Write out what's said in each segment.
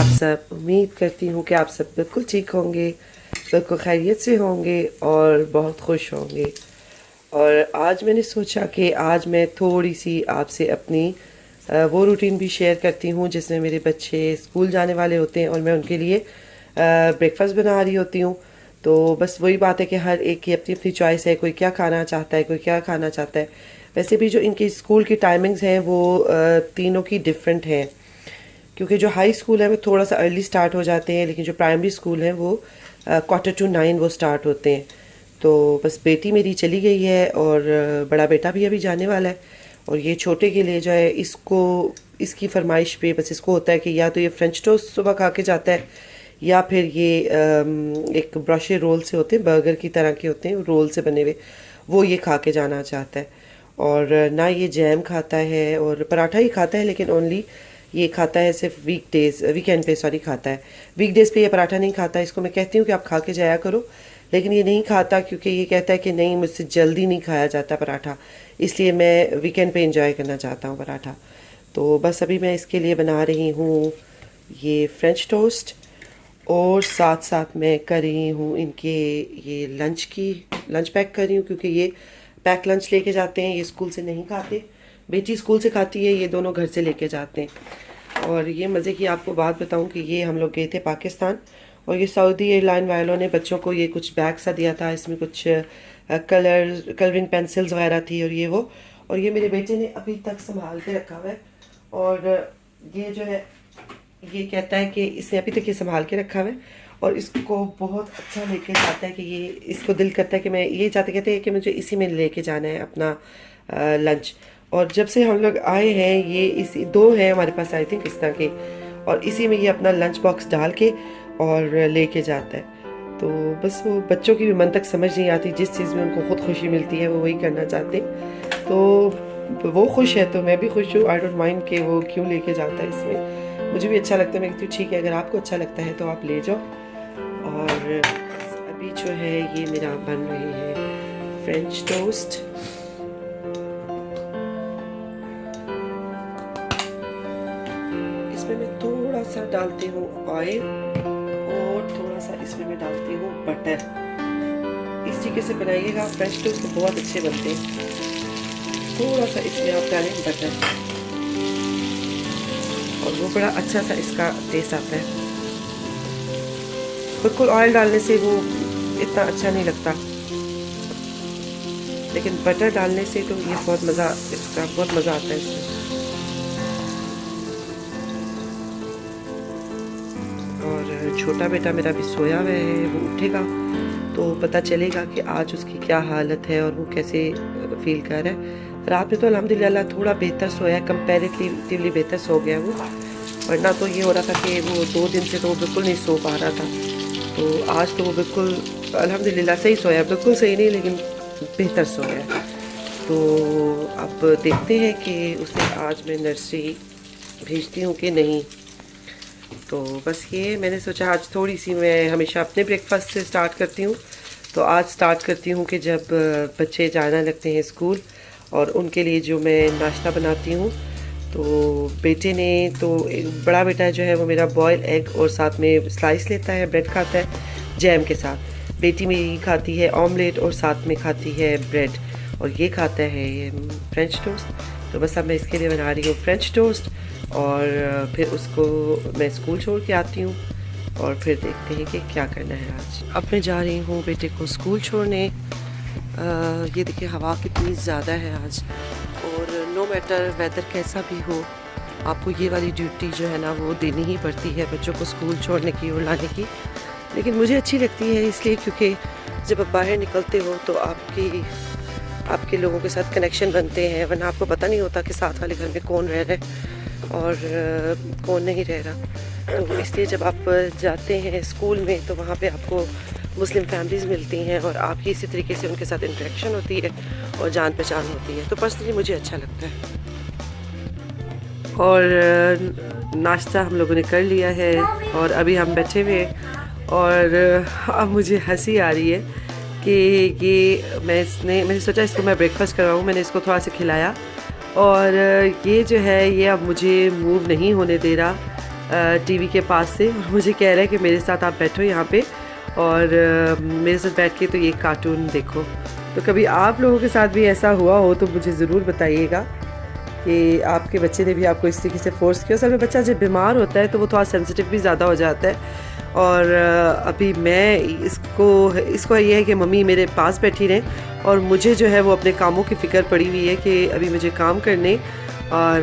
आप सब? उम्मीद करती हूँ कि आप सब बिल्कुल ठीक होंगे, बिल्कुल खैरियत से होंगे और बहुत खुश होंगे। और आज मैंने सोचा कि आज मैं थोड़ी सी आपसे अपनी वो रूटीन भी शेयर करती हूँ जिसमें मेरे बच्चे स्कूल जाने वाले होते हैं और मैं उनके लिए ब्रेकफास्ट बना रही होती हूँ। तो बस वही बात है कि हर एक की अपनी अपनी चॉइस है, कोई क्या खाना चाहता है, कोई क्या खाना चाहता है। वैसे भी जो इनकी स्कूल की टाइमिंग्स हैं वो तीनों की डिफरेंट हैं, क्योंकि जो हाई स्कूल है वो थोड़ा सा अर्ली स्टार्ट हो जाते हैं, लेकिन जो प्राइमरी स्कूल है वो 8:45 वो स्टार्ट होते हैं। तो बस बेटी मेरी चली गई है और बड़ा बेटा भी अभी जाने वाला है। और ये छोटे के लिए जो है इसको इसकी फरमाइश पे बस इसको होता है कि या तो ये फ्रेंच टोस्ट सुबह खा के जाता है, या फिर ये एक ब्रोशे रोल से होते हैं, बर्गर की तरह के होते हैं रोल से बने हुए, वो ये खा के जाना चाहता है। और ना ये जैम खाता है और पराठा ही खाता है, लेकिन ओनली ये खाता है सिर्फ वीकेंड पे सॉरी खाता है। वीकडेज़ पे ये पराठा नहीं खाता। इसको मैं कहती हूँ कि आप खा के जाया करो, लेकिन ये नहीं खाता, क्योंकि ये कहता है कि नहीं, मुझसे जल्दी नहीं खाया जाता पराठा, इसलिए मैं वीकेंड पे इंजॉय करना चाहता हूँ पराठा। तो बस अभी मैं इसके लिए बना रही हूँ ये फ्रेंच टोस्ट, और साथ साथ मैं कर रही हूँ इनके ये लंच पैक कर रही हूँ, क्योंकि ये पैक लंच लेके जाते हैं, ये स्कूल से नहीं खाते। बेटी स्कूल से खाती है, ये दोनों घर से लेके जाते हैं। और ये मज़े की आपको बात बताऊं कि ये हम लोग गए थे पाकिस्तान, और ये सऊदी एयरलाइन वालों ने बच्चों को ये कुछ बैग सा दिया था, इसमें कुछ कलरिंग पेंसिल्स वगैरह थी और ये वो, और ये मेरे बेटे ने अभी तक संभाल के रखा हुआ है। और ये जो है ये कहता है कि इसने अभी तक ये संभाल के रखा हुआ है, और इसको बहुत अच्छा लेके जाता है कि ये इसको दिल करता है कि मैं ये चाहते कहते हैं कि मुझे इसी में लेके जाना है अपना लंच। और जब से हम लोग आए हैं ये इसी दो हैं हमारे पास आई थिंक इस तरह के, और इसी में ये अपना लंच बॉक्स डाल के और लेके जाता है। तो बस वो बच्चों की भी मन तक समझ नहीं आती, जिस चीज़ में उनको खुद खुशी मिलती है वो वही करना चाहते हैं। तो वो खुश है तो मैं भी खुश हूँ। आई डोंट माइंड कि वो क्यों लेके जाता है, इसमें मुझे भी अच्छा लगता है। मैं कहती हूँ ठीक है, अगर आपको अच्छा लगता है तो आप ले जाओ। और अभी जो है ये मेरा बन रही है फ्रेंच टोस्ट। इसमें मैं थोड़ा सा डालती हूँ ऑयल, और थोड़ा सा इसमें मैं डालती हूँ बटर। इस तरीके से बनाइएगा, फ्रेंच टोस्ट तो बहुत अच्छे बनते हैं। थोड़ा सा इसमें आप डालें बटर, और वो बड़ा अच्छा सा इसका टेस्ट आता है। बिल्कुल ऑयल डालने से वो इतना अच्छा नहीं लगता, लेकिन बटर डालने से तो ये बहुत मज़ा आता है इसमें। और छोटा बेटा मेरा भी सोया हुआ है, वो उठेगा तो पता चलेगा कि आज उसकी क्या हालत है और वो कैसे फील कर रहा है। रात में तो अल्हम्दुलिल्लाह थोड़ा बेहतर सोया है, कंपैरेटिवली बेहतर सो गया वो, वरना तो ये हो रहा था कि वो 2 दिन से तो वो बिल्कुल नहीं सो पा रहा था। तो आज तो वो बिल्कुल अल्हम्दुलिल्लाह सही सोया, बिल्कुल सही नहीं लेकिन बेहतर सोया। तो अब देखते हैं कि उसे आज मैं नर्सरी भेजती हूँ कि नहीं। तो बस ये मैंने सोचा आज थोड़ी सी, मैं हमेशा अपने ब्रेकफास्ट से स्टार्ट करती हूँ, तो आज स्टार्ट करती हूँ कि जब बच्चे जाना लगते हैं स्कूल और उनके लिए जो मैं नाश्ता बनाती हूँ। तो बेटे ने तो बड़ा बेटा जो है वो मेरा बॉयल एग और साथ में स्लाइस लेता है, ब्रेड खाता है जैम के साथ। बेटी मेरी खाती है ऑमलेट और साथ में खाती है ब्रेड, और ये खाता है ये फ्रेंच टोस्ट। तो बस अब मैं इसके लिए बना रही हूँ फ्रेंच टोस्ट, और फिर उसको मैं स्कूल छोड़ के आती हूँ और फिर देखते हैं कि क्या करना है आज। अब मैं जा रही हूँ बेटे को स्कूल छोड़ने। ये देखिए हवा कितनी ज़्यादा है आज, और नो मैटर वेदर कैसा भी हो, आपको ये वाली ड्यूटी जो है ना वो देनी ही पड़ती है बच्चों को स्कूल छोड़ने की और लाने की। लेकिन मुझे अच्छी लगती है इसलिए क्योंकि जब आप बाहर निकलते हो तो आपके लोगों के साथ कनेक्शन बनते हैं, वरना आपको पता नहीं होता कि साथ वाले घर में कौन रह रहा है और कौन नहीं रह रहा। तो इसलिए जब आप जाते हैं स्कूल में तो वहाँ पे आपको मुस्लिम फैमिलीज़ मिलती हैं और आपकी इसी तरीके से उनके साथ इंटरेक्शन होती है और जान पहचान होती है। तो पर्सनली मुझे अच्छा लगता है। और नाश्ता हम लोगों ने कर लिया है और अभी हम बैठे हुए, और अब मुझे हंसी आ रही है कि ये मैंने सोचा इसको मैं ब्रेकफास्ट करवाऊँ। मैंने इसको थोड़ा सा खिलाया, और ये जो है ये अब मुझे मूव नहीं होने दे रहा। टीवी के पास से और मुझे कह रहा है कि मेरे साथ आप बैठो यहाँ पे और मेरे साथ बैठ के तो ये कार्टून देखो। तो कभी आप लोगों के साथ भी ऐसा हुआ हो तो मुझे ज़रूर बताइएगा कि आपके बच्चे ने भी आपको इस तरीके से फ़ोर्स किया। असल में बच्चा जब बीमार होता है तो वो थोड़ा सेंसिटिव भी ज़्यादा हो जाता है। और अभी मैं इसको ये है कि मम्मी मेरे पास बैठी रहें और मुझे जो है वो अपने कामों की फ़िक्र पड़ी हुई है कि अभी मुझे काम करने और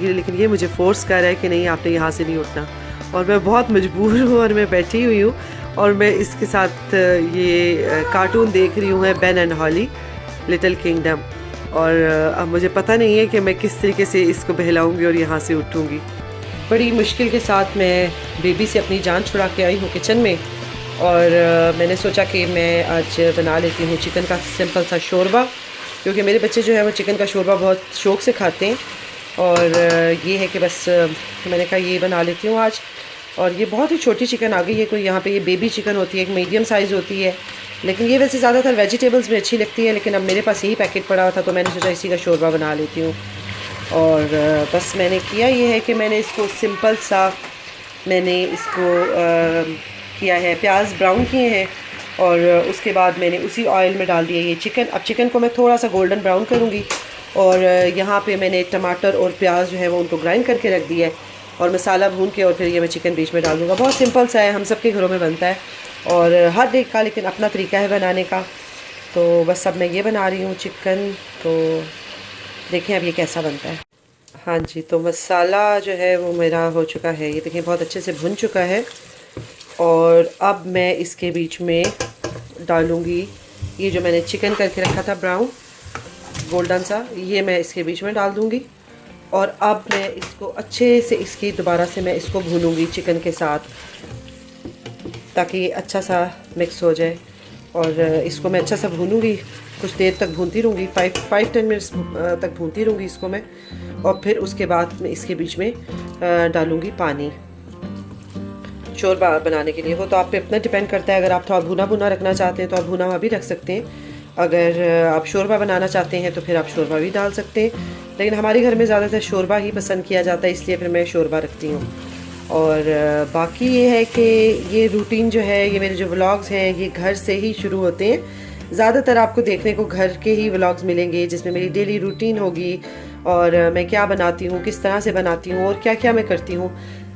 लेकिन ये मुझे फ़ोर्स कर रहा है कि नहीं आपने यहाँ से नहीं उठना और मैं बहुत मजबूर हूँ और मैं बैठी हुई हूँ और मैं इसके साथ ये कार्टून देख रही हूँ Ben and Holly little kingdom. और अब मुझे पता नहीं है कि मैं किस तरीके से इसको बहलाऊँगी और यहाँ से उठूँगी। बड़ी मुश्किल के साथ मैं बेबी से अपनी जान छुड़ा के आई हूँ किचन में और मैंने सोचा कि मैं आज बना लेती हूँ चिकन का सिंपल सा शोरबा, क्योंकि मेरे बच्चे जो है वो चिकन का शोरबा बहुत शौक़ से खाते हैं। और ये है कि बस मैंने कहा ये बना लेती हूँ आज। और ये बहुत ही छोटी चिकन आ गई है, कोई यहाँ पे ये बेबी चिकन होती है, एक मीडियम साइज़ होती है, लेकिन ये वैसे ज़्यादातर वेजिटेबल्स में अच्छी लगती है, लेकिन अब मेरे पास यही पैकेट पड़ा हुआ था तो मैंने सोचा इसी का शोरबा बना लेती हूँ। और बस मैंने किया ये है कि मैंने इसको सिंपल सा किया है, प्याज ब्राउन किए हैं और उसके बाद मैंने उसी ऑयल में डाल दिया ये चिकन। अब चिकन को मैं थोड़ा सा गोल्डन ब्राउन करूँगी और यहाँ पे मैंने टमाटर और प्याज जो है वो उनको ग्राइंड करके रख दिया है और मसाला भून के और फिर ये मैं चिकन बीच में डाल दूँगा। बहुत सिंपल सा है, हम सबके घरों में बनता है और हर एक का लेकिन अपना तरीका है बनाने का। तो बस अब मैं ये बना रही हूँ चिकन, तो देखें अब ये कैसा बनता है। हाँ जी, तो मसाला जो है वो मेरा हो चुका है, ये देखिए बहुत अच्छे से भुन चुका है। और अब मैं इसके बीच में डालूँगी ये जो मैंने चिकन करके रखा था ब्राउन गोल्डन सा, ये मैं इसके बीच में डाल दूँगी। और अब मैं इसको अच्छे से दोबारा से मैं इसको भूनूँगी चिकन के साथ ताकि ये अच्छा सा मिक्स हो जाए। और इसको मैं अच्छा सा भूनूँगी, कुछ देर तक भूनती रहूँगी, 5-10 मिनट्स तक भूनती रहूँगी इसको मैं। और फिर उसके बाद मैं इसके बीच में डालूँगी पानी शोरबा बनाने के लिए। वो तो आप पे अपना डिपेंड करता है, अगर आप थोड़ा भुना भुना रखना चाहते हैं तो आप भुना हुआ भी रख सकते हैं, अगर आप शोरबा बनाना चाहते हैं तो फिर आप शोरबा भी डाल सकते हैं। लेकिन हमारे घर में ज़्यादातर शोरबा ही पसंद किया जाता है, इसलिए फिर मैं शोरबा रखती हूँ। और बाकी ये है कि ये रूटीन जो है, ये मेरे जो व्लॉग्स हैं ये घर से ही शुरू होते हैं। ज़्यादातर आपको देखने को घर के ही व्लॉग्स मिलेंगे जिसमें मेरी डेली रूटीन होगी और मैं क्या बनाती हूँ, किस तरह से बनाती हूँ और क्या क्या मैं करती हूँ।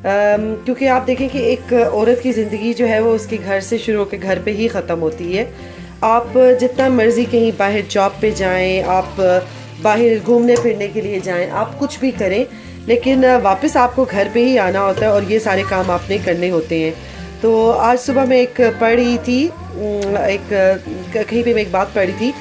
क्योंकि आप देखें कि एक औरत की ज़िंदगी जो है वो उसके घर से शुरू होकर घर पे ही ख़त्म होती है। आप जितना मर्ज़ी कहीं बाहर जॉब पे जाएं, आप बाहर घूमने फिरने के लिए जाएं, आप कुछ भी करें, लेकिन वापस आपको घर पे ही आना होता है और ये सारे काम आपने करने होते हैं। तो आज सुबह मैं एक पढ़ी थी, कहीं पे मैं एक बात पढ़ी थी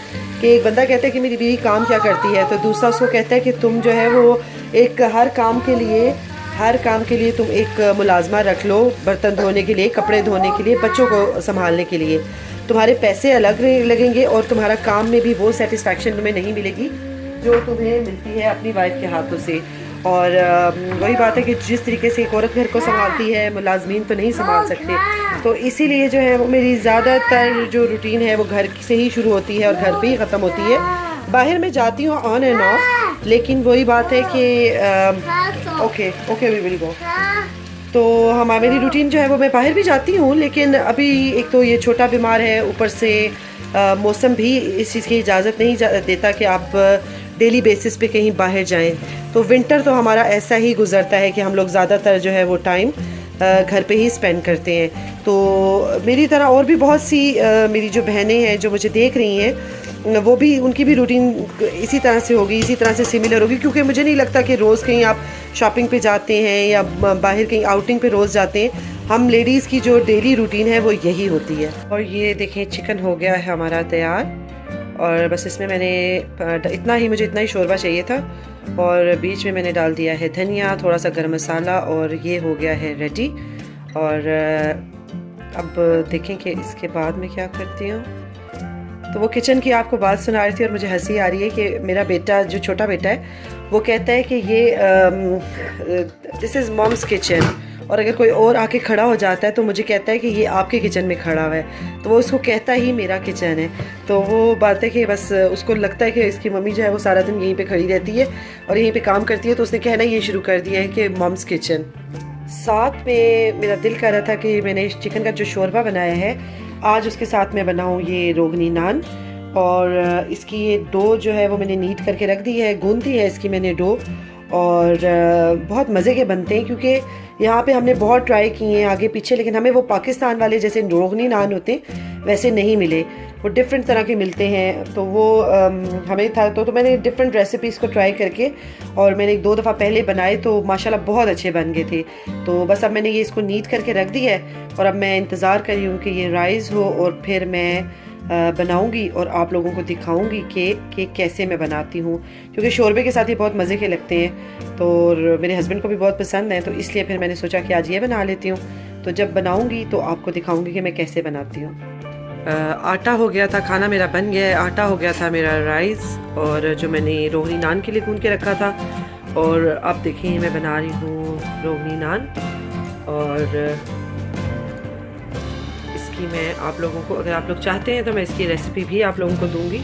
कि एक बंदा कहता है कि मेरी बीवी काम क्या करती है, तो दूसरा उसको कहता है कि तुम जो है वो एक हर काम के लिए तुम एक मुलाजमा रख लो, बर्तन धोने के लिए, कपड़े धोने के लिए, बच्चों को संभालने के लिए। तुम्हारे पैसे अलग लगेंगे और तुम्हारा काम में भी वो सेटिस्फैक्शन तुम्हें नहीं मिलेगी जो तुम्हें मिलती है अपनी वाइफ के हाथों से। और वही बात है कि जिस तरीके से एक औरत घर को संभालती है, मुलाजमीन तो नहीं संभाल सकते। तो इसीलिए जो है वो मेरी ज़्यादातर जो रूटीन है वो घर से ही शुरू होती है और घर पे ही ख़त्म होती है। बाहर मैं जाती हूँ ऑन एंड ऑफ, लेकिन वही बात है कि ओके वी विल गो। तो मेरी रूटीन जो है वो मैं बाहर भी जाती हूँ, लेकिन अभी एक तो ये छोटा बीमार है, ऊपर से मौसम भी इस चीज़ की इजाज़त नहीं देता कि आप डेली बेसिस पे कहीं बाहर जाएं। तो विंटर तो हमारा ऐसा ही गुजरता है कि हम लोग ज़्यादातर जो है वो टाइम घर पे ही स्पेंड करते हैं। तो मेरी तरह और भी बहुत सी मेरी जो बहनें हैं जो मुझे देख रही हैं, वो भी, उनकी भी रूटीन इसी तरह से होगी, इसी तरह से सिमिलर होगी। क्योंकि मुझे नहीं लगता कि रोज़ कहीं आप शॉपिंग पे जाते हैं या बाहर कहीं आउटिंग पे रोज़ जाते हैं। हम लेडीज़ की जो डेली रूटीन है वो यही होती है। और ये देखें चिकन हो गया है हमारा तैयार, और बस इसमें मैंने मुझे इतना ही शोरबा चाहिए था। और बीच में मैंने डाल दिया है धनिया, थोड़ा सा गरम मसाला, और ये हो गया है रेडी। और अब देखें कि इसके बाद मैं क्या करती हूँ। तो वो किचन की आपको बात सुना रही थी और मुझे हंसी आ रही है कि मेरा बेटा, जो छोटा बेटा है, वो कहता है कि ये दिस इज़ मॉम्स किचन, और अगर कोई और आके खड़ा हो जाता है तो मुझे कहता है कि ये आपके किचन में खड़ा हुआ है। तो वो उसको कहता ही मेरा किचन है। तो वो बात है कि बस उसको लगता है कि इसकी मम्मी जो है वो सारा दिन यहीं पे खड़ी रहती है और यहीं पे काम करती है, तो उसने कहना ये शुरू कर दिया है कि मॉम्स किचन। साथ में मेरा दिल कर रहा था कि मैंने चिकन का जो शोरबा बनाया है आज उसके साथ में बनाऊँ ये रोगनी नान। और इसकी ये डो जो है वो मैंने नीट करके रख दी है, गूंद दी है इसकी मैंने डो। और बहुत मज़े के बनते हैं क्योंकि यहाँ पे हमने बहुत ट्राई किए हैं आगे पीछे, लेकिन हमें वो पाकिस्तान वाले जैसे रोगनी नान होते हैं वैसे नहीं मिले, वो डिफरेंट तरह के मिलते हैं। तो वो हमें था तो मैंने डिफरेंट रेसिपीज़ को ट्राई करके और मैंने 1-2 दफ़ा पहले बनाए तो माशाल्लाह बहुत अच्छे बन गए थे। तो बस अब मैंने ये इसको नीट करके रख दिया है और अब मैं इंतज़ार कर रही हूँ कि ये राइज़ हो और फिर मैं बनाऊंगी और आप लोगों को दिखाऊंगी कि कैसे मैं बनाती हूँ, क्योंकि शोरबे के साथ ये बहुत मज़े के लगते हैं। तो मेरे हस्बैंड को भी बहुत पसंद है, तो इसलिए फिर मैंने सोचा कि आज ये बना लेती हूँ। तो जब बनाऊंगी तो आपको दिखाऊंगी कि मैं कैसे बनाती हूँ। आटा हो गया था, खाना मेरा बन गया है। आटा हो गया था मेरा राइस और जो मैंने रोगनी नान के लिए गूंद के रखा था। और अब देखिए मैं बना रही हूँ रोगनी नान और इसकी मैं आप लोगों को, अगर आप लोग चाहते हैं तो मैं इसकी रेसिपी भी आप लोगों को दूंगी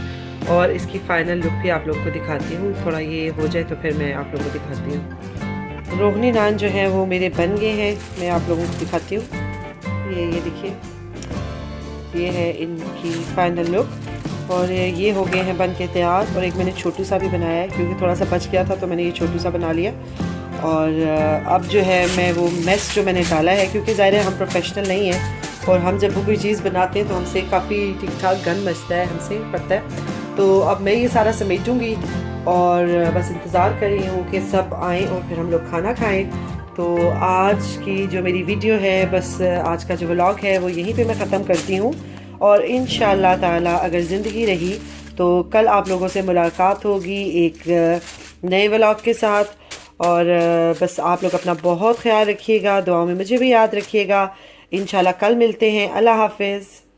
और इसकी फ़ाइनल लुक भी आप लोगों को दिखाती हूँ। थोड़ा ये हो जाए तो फिर मैं आप लोगों को दिखाती हूँ। रोगनी नान जो है वो मेरे बन गए हैं, मैं आप लोगों को दिखाती हूँ। ये देखिए, ये है इनकी फ़ाइनल लुक और ये हो गए हैं बन के तैयार। और एक मैंने छोटू सा भी बनाया है क्योंकि थोड़ा सा बच गया था तो मैंने ये छोटू सा बना लिया। और अब जो है मैं वो मेस जो मैंने डाला है, क्योंकि ज़ाहिर है हम प्रोफेशनल नहीं हैं और हम जब वो कोई चीज़ बनाते हैं तो हमसे काफ़ी ठीक ठाक गंद मचता है, हमसे पड़ता है। तो अब मैं ये सारा समेटूँगी और बस इंतज़ार कर रही हूँ कि सब आएँ और फिर हम लोग खाना खाएँ। तो आज की जो मेरी वीडियो है, बस आज का जो व्लॉग है वो यहीं पे मैं ख़त्म करती हूँ। और इंशाअल्लाह ताला अगर ज़िंदगी रही तो कल आप लोगों से मुलाकात होगी एक नए व्लॉग के साथ। और बस आप लोग अपना बहुत ख्याल रखिएगा, दुआओं में मुझे भी याद रखिएगा। इंशाल्लाह कल मिलते हैं। अल्लाह हाफिज़।